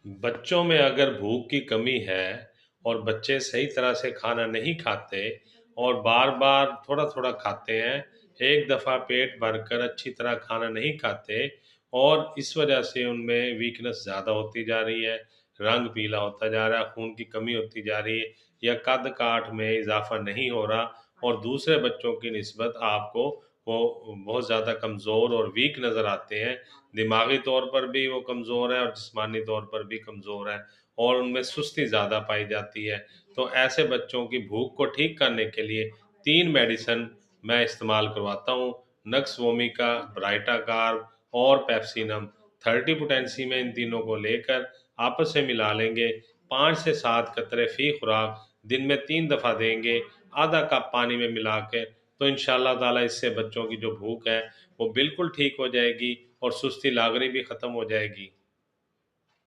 बच्चों में अगर भूख की कमी है और बच्चे सही तरह से खाना नहीं खाते और बार-बार थोड़ा-थोड़ा खाते हैं, एक दफ़ा पेट भरकर अच्छी तरह खाना नहीं खाते और इस वजह से उनमें वीकनेस ज़्यादा होती जा रही है, रंग पीला होता जा रहा है, खून की कमी होती जा रही है या कद-काठ में इज़ाफ़ा नहीं हो रहा और दूसरे बच्चों की निस्बत आपको वो बहुत ज़्यादा कमज़ोर और वीक नज़र आते हैं। दिमागी तौर पर भी वो कमज़ोर है और जिस्मानी तौर पर भी कमज़ोर है और उनमें सुस्ती ज़्यादा पाई जाती है। तो ऐसे बच्चों की भूख को ठीक करने के लिए 3 मेडिसिन मैं इस्तेमाल करवाता हूँ, नक्स वोमिका, ब्राइटाकार्ब और पेप्सिनम। 30 पोटेंसी में इन तीनों को लेकर आपस में मिला लेंगे, 5 से 7 कतरे फ़ी खुराक दिन में 3 दफ़ा देंगे, आधा कप पानी में मिला के, तो इंशाअल्लाह ताला इससे बच्चों की जो भूख है, वो बिल्कुल ठीक हो जाएगी और सुस्ती लागनी भी ख़त्म हो जाएगी।